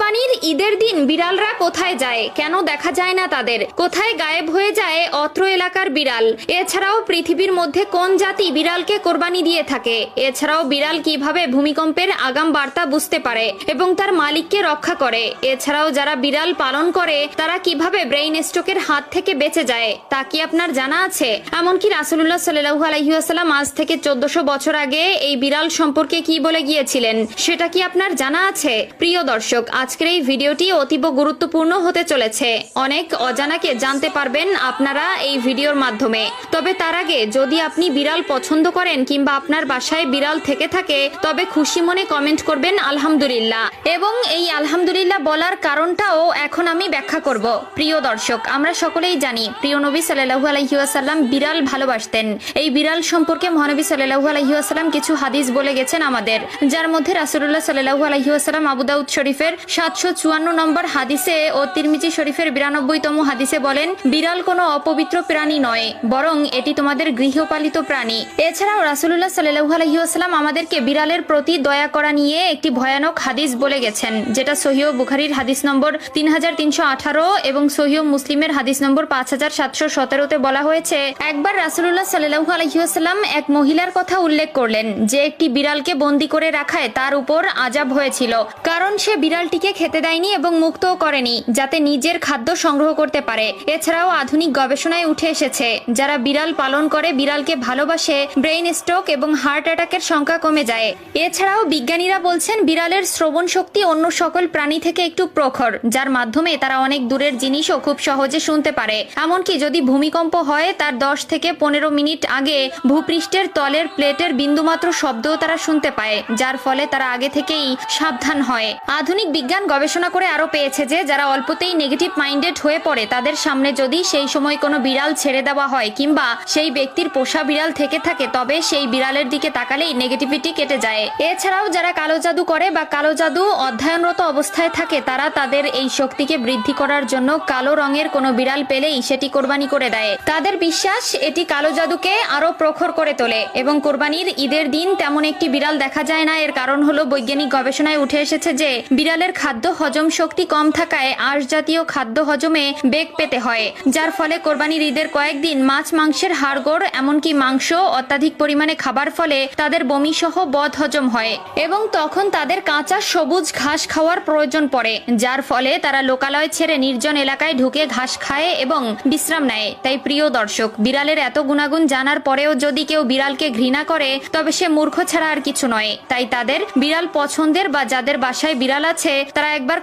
কোরবানির ঈদের দিন বিড়ালরা কোথায় যায়, কেন দেখা যায় না তাদের, কোথায় গায়েব হয়ে যায় অত্র এলাকার বিড়াল? এছাড়াও পৃথিবীর মধ্যে কোন জাতি বিড়ালকে কোরবানি দিয়ে থাকে? এছাড়াও বিড়াল কিভাবে ভূমিকম্পের আগাম বার্তা বুঝতে পারে এবং তার মালিককে রক্ষা করে? এছাড়াও যারা বিড়াল পালন করে তারা কিভাবে ব্রেইন স্ট্রোকের হাত থেকে বেঁচে যায় তা কি আপনার জানা আছে? এমনকি রাসূলুল্লাহ সাল্লাল্লাহু আলাইহি ওয়াসাল্লাম আজ থেকে 1400 বছর আগে এই বিড়াল সম্পর্কে কি বলে গিয়েছিলেন সেটা কি আপনার জানা আছে? প্রিয় দর্শক, আজকের এই ভিডিওটি অতীব গুরুত্বপূর্ণ হতে চলেছে। অনেক অজানাকে জানতে পারবেন আপনারা এই ভিডিওর মাধ্যমে। তবে তার আগে যদি আপনি বিড়াল পছন্দ করেন কিংবা আপনার বাসায় বিড়াল থেকে থাকে তবে খুশি মনে কমেন্ট করবেন আলহামদুলিল্লাহ, এবং এই আলহামদুলিল্লাহ বলার কারণটাও এখন আমি ব্যাখ্যা করব। প্রিয় দর্শক, আমরা সকলেই জানি প্রিয় নবী সাল্লাল্লাহু আলাইহি ওয়াসাল্লাম বিড়াল ভালোবাসতেন। এই বিড়াল সম্পর্কে মহানবী সাল্লাল্লাহু আলাইহি ওয়াসাল্লাম কিছু হাদিস বলে গেছেন আমাদের, যার মধ্যে রাসূলুল্লাহ সাল্লাল্লাহু আলাইহি ওয়াসাল্লাম আবু দাউদ শরীফের 754 নম্বর হাদিসে ও তিরমিজি শরীফের 92তম হাদিসে বলেন, বিড়াল কোনো অপবিত্র প্রাণী নয়, বরং এটি তোমাদের গৃহপালিত প্রাণী। এছাড়াও রাসূলুল্লাহ সাল্লাল্লাহু আলাইহি ওয়াসাল্লাম আমাদেরকে বিড়ালের প্রতি দয়া করা নিয়ে একটি ভয়ানক হাদিস বলে গেছেন, যেটা সহিহ বুখারীর হাদিস নম্বর 3318 এবং সহিহ মুসলিমের হাদিস নম্বর 5717তে বলা হয়েছে, একবার রাসূলুল্লাহ সাল্লাল্লাহু আলাইহি ওয়াসাল্লাম এক মহিলার কথা উল্লেখ করলেন যে একটি বিড়ালকে বন্দী করে রাখায় তার উপর আযাব হয়েছিল, কারণ সে বিড়ালটিকে খেতে দেয়নি এবং মুক্তও করেনি যাতে নিজের খাদ্য সংগ্রহ করতে পারে। এছাড়াও আধুনিক গবেষণায় উঠে এসেছে যারা বিড়াল পালন করে বিড়ালকে ভালোবাসে ব্রেইন স্ট্রোক এবং হার্ট অ্যাটাকের সংখ্যা কমে যায়। এছাড়াও বিজ্ঞানীরা বলছেন বিড়ালের শ্রবণ শক্তি অন্য সকল প্রাণী থেকে একটু প্রখর, যার মাধ্যমে তারা অনেক দূরের জিনিসও খুব সহজে শুনতে পারে। এমনকি যদি ভূমিকম্প হয় তার 10 থেকে 15 মিনিট আগে ভূপৃষ্ঠের তলের প্লেটের বিন্দুমাত্র শব্দও তারা শুনতে পায়, যার ফলে তারা আগে থেকেই সাবধান হয়। আধুনিক বিজ্ঞান গবেষণা করে আরো পেয়েছে যে যারা অল্পতেই নেগেটিভ মাইন্ডেড হয়ে পড়ে তাদের সামনে যদি সেই সময় কোনো বিড়াল ছেড়ে দেওয়া হয় কিংবা সেই ব্যক্তির পোষা বিড়াল থেকে থাকে তবে সেই বিড়ালের দিকে তাকালেই নেগেটিভিটি কেটে যায়। এছাড়াও যারা কালো জাদু করে বা কালো জাদু অধ্যয়নরত অবস্থায় থাকে তারা তাদের এই শক্তিকে বৃদ্ধি করার জন্য কালো রঙের কোনো বিড়াল পেলেই সেটি কোরবানি করে দেয়। তাদের বিশ্বাস এটি কালো জাদুকে আরো প্রখর করে তোলে এবং কোরবানির ঈদের দিন তেমন একটি বিড়াল দেখা যায় না। এর কারণ হলো বৈজ্ঞানিক গবেষণায় উঠে এসেছে যে বিড়ালের খাদ্য হজম শক্তি কম থাকায় আঁশ জাতীয় খাদ্য হজমে বেগ পেতে হয়, যার ফলে কোরবানির ঈদের কয়েকদিন মাছ মাংসের হাড়গোড় এমনকি মাংস অত্যাধিক পরিমাণে খাবার ফলে তাদের বমি সহ বদ হজম হয় এবং তখন তাদের কাঁচা সবুজ ঘাস খাওয়ার প্রয়োজন পড়ে, যার ফলে তারা লোকালয় ছেড়ে নির্জন এলাকায় ঢুকে ঘাস খায় এবং বিশ্রাম নেয়। তাই প্রিয় দর্শক, বিড়ালের এত গুণাগুণ জানার পরেও যদি কেউ বিড়ালকে ঘৃণা করে তবে সে মূর্খ ছাড়া আর কিছু নয়। তাই তাদের বিড়াল পছন্দের বা যাদের বাসায় বিড়াল আছে তারা একবার